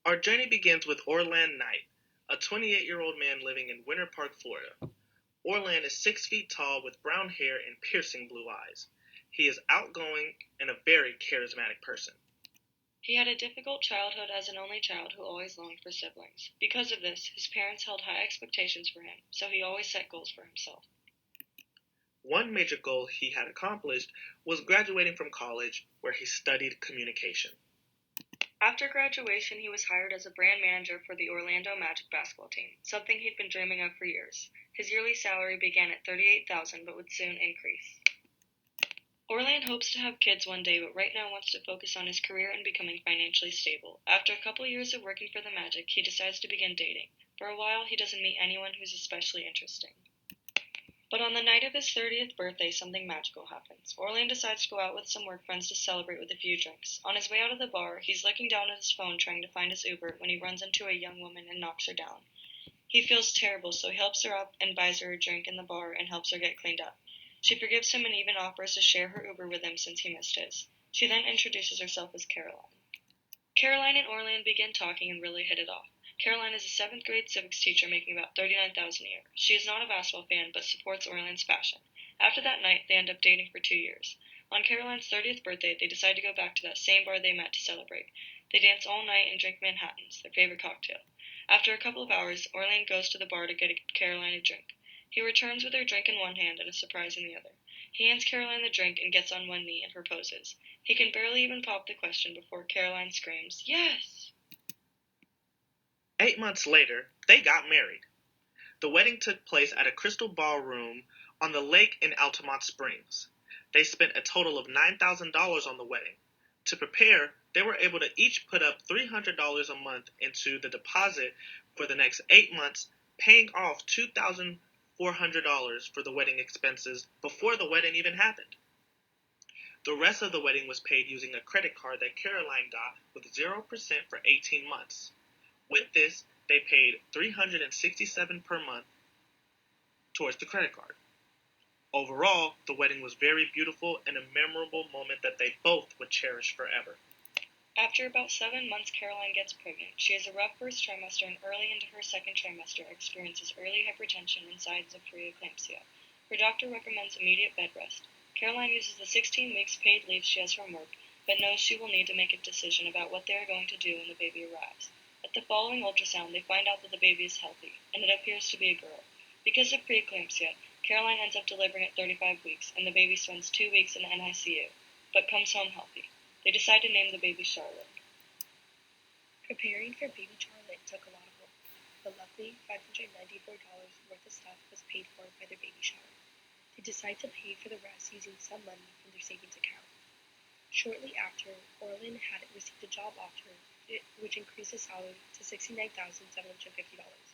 Our journey begins with Orlan Knight, a 28-year-old man living in Winter Park, Florida. Orlan is 6 feet tall with brown hair and piercing blue eyes. He is outgoing and a very charismatic person. He had a difficult childhood as an only child who always longed for siblings. Because of this, his parents held high expectations for him, so he always set goals for himself. One major goal he had accomplished was graduating from college, where he studied communication. After graduation, he was hired as a brand manager for the Orlando Magic basketball team, something he'd been dreaming of for years. His yearly salary began at $38,000 but would soon increase. Orlan hopes to have kids one day, but right now wants to focus on his career and becoming financially stable. After a couple years of working for the Magic, he decides to begin dating. For a while, he doesn't meet anyone who's especially interesting. But on the night of his 30th birthday, something magical happens. Orlan decides to go out with some work friends to celebrate with a few drinks. On his way out of the bar, he's looking down at his phone trying to find his Uber when he runs into a young woman and knocks her down. He feels terrible, so he helps her up and buys her a drink in the bar and helps her get cleaned up. She forgives him and even offers to share her Uber with him since he missed his. She then introduces herself as Caroline. Caroline and Orlan begin talking and really hit it off. Caroline is a 7th grade civics teacher making about $39,000 a year. She is not a basketball fan but supports Orlan's passion. After that night, they end up dating for 2 years. On Caroline's 30th birthday, they decide to go back to that same bar they met to celebrate. They dance all night and drink Manhattans, their favorite cocktail. After a couple of hours, Orlan goes to the bar to get Caroline a drink. He returns with her drink in one hand and a surprise in the other. He hands Caroline the drink and gets on one knee and proposes. He can barely even pop the question before Caroline screams, "Yes!" 8 months later, they got married. The wedding took place at a crystal ballroom on the lake in Altamont Springs. They spent a total of $9,000 on the wedding. To prepare, they were able to each put up $300 a month into the deposit for the next 8 months, paying off $2,400 for the wedding expenses before the wedding even happened. The rest of the wedding was paid using a credit card that Caroline got with 0% for 18 months. With this, they paid $367 per month towards the credit card. Overall, the wedding was very beautiful and a memorable moment that they both would cherish forever. After about 7 months, Caroline gets pregnant. She has a rough first trimester and early into her second trimester experiences early hypertension and signs of preeclampsia. Her doctor recommends immediate bed rest. Caroline uses the 16 weeks paid leave she has from work, but knows she will need to make a decision about what they are going to do when the baby arrives. At the following ultrasound, they find out that the baby is healthy, and it appears to be a girl. Because of preeclampsia, Caroline ends up delivering at 35 weeks, and the baby spends 2 weeks in the NICU, but comes home healthy. They decide to name the baby Charlotte. Preparing for baby Charlotte took a lot of work, but luckily $594 worth of stuff was paid for by their baby shower. They decide to pay for the rest using some money from their savings account. Shortly after, Orlan had received a job offer which increased his salary to $69,750.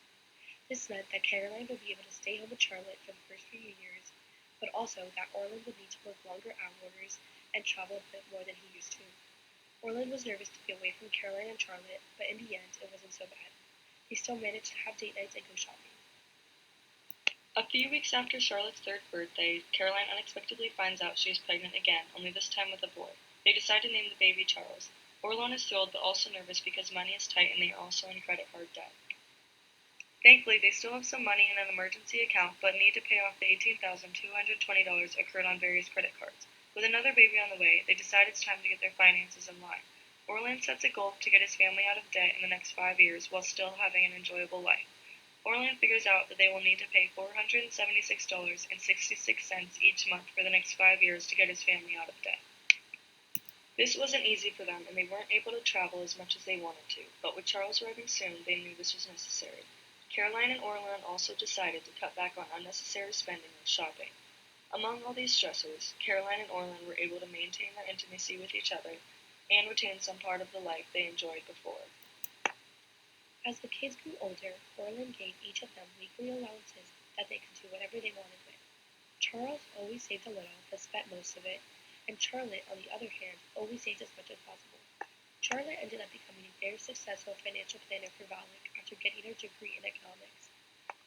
This meant that Caroline would be able to stay home with Charlotte for the first few years, but also that Orlan would need to work longer hours and travel a bit more than he used to. Orlan was nervous to be away from Caroline and Charlotte, but in the end, it wasn't so bad. They still managed to have date nights and go shopping. A few weeks after Charlotte's 3rd birthday, Caroline unexpectedly finds out she is pregnant again, only this time with a boy. They decide to name the baby Charles. Orlan is thrilled but also nervous because money is tight and they are also in credit card debt. Thankfully, they still have some money in an emergency account but need to pay off the $18,220 accrued on various credit cards. With another baby on the way, they decide it's time to get their finances in line. Orlan sets a goal to get his family out of debt in the next 5 years while still having an enjoyable life. Orlan figures out that they will need to pay $476.66 each month for the next 5 years to get his family out of debt. This wasn't easy for them, and they weren't able to travel as much as they wanted to, but with Charles arriving soon, they knew this was necessary. Caroline and Orlan also decided to cut back on unnecessary spending and shopping. Among all these stressors, Caroline and Orlan were able to maintain their intimacy with each other and retain some part of the life they enjoyed before. As the kids grew older, Orlan gave each of them weekly allowances that they could do whatever they wanted with. Charles always saved a little, but spent most of it, and Charlotte, on the other hand, always saved as much as possible. Charlotte ended up becoming a very successful financial planner for Valak after getting her degree in economics.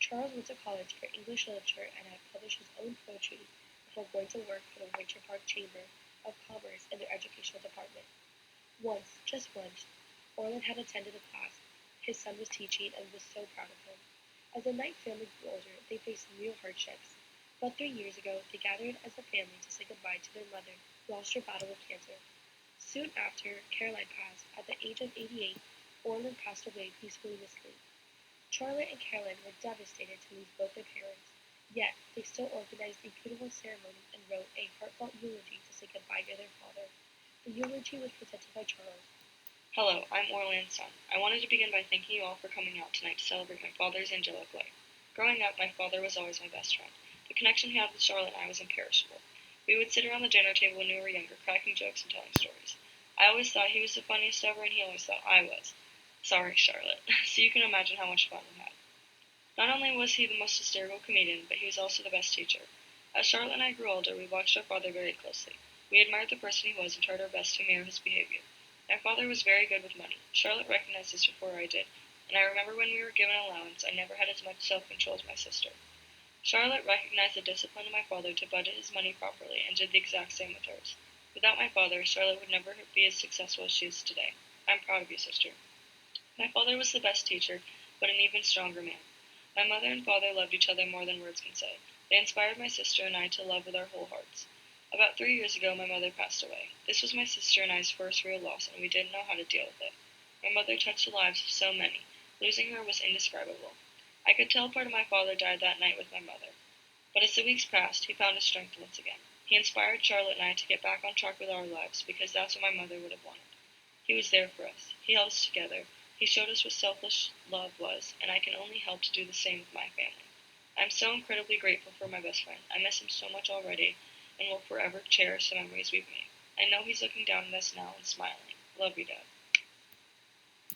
Charles went to college for English literature and had published his own poetry before going to work for the Winter Park Chamber of Commerce in their educational department. Once, just once, Orlan had attended a class his son was teaching and was so proud of him. As the Knight family grew older, they faced real hardships. About 3 years ago, they gathered as a family to say goodbye to their mother, who lost her battle with cancer. Soon after Caroline passed, at the age of 88, Orlan passed away peacefully in his sleep. Charlotte and Caroline were devastated to lose both their parents, yet they still organized a beautiful ceremony and wrote a heartfelt eulogy to say goodbye to their father. The eulogy was presented by Charles. Hello, I'm Orlan's son. I wanted to begin by thanking you all for coming out tonight to celebrate my father's angelic life. Growing up, my father was always my best friend. The connection he had with Charlotte and I was imperishable. We would sit around the dinner table when we were younger, cracking jokes and telling stories. I always thought he was the funniest ever, and he always thought I was. Sorry, Charlotte. So you can imagine how much fun we had. Not only was he the most hysterical comedian, but he was also the best teacher. As Charlotte and I grew older, we watched our father very closely. We admired the person he was and tried our best to mirror his behavior. My father was very good with money. Charlotte recognized this before I did, and I remember when we were given allowance, I never had as much self-control as my sister. Charlotte recognized the discipline of my father to budget his money properly and did the exact same with hers. Without my father, Charlotte would never be as successful as she is today. I'm proud of you, sister. My father was the best teacher, but an even stronger man. My mother and father loved each other more than words can say. They inspired my sister and I to love with our whole hearts. About 3 years ago, my mother passed away. This was my sister and I's first real loss, and we didn't know how to deal with it. My mother touched the lives of so many. Losing her was indescribable. I could tell part of my father died that night with my mother. But as the weeks passed, he found his strength once again. He inspired Charlotte and I to get back on track with our lives, because that's what my mother would have wanted. He was there for us. He held us together. He showed us what selfless love was, and I can only help to do the same with my family. I'm so incredibly grateful for my best friend. I miss him so much already, and will forever cherish the memories we've made. I know he's looking down at us now and smiling. Love you, Dad.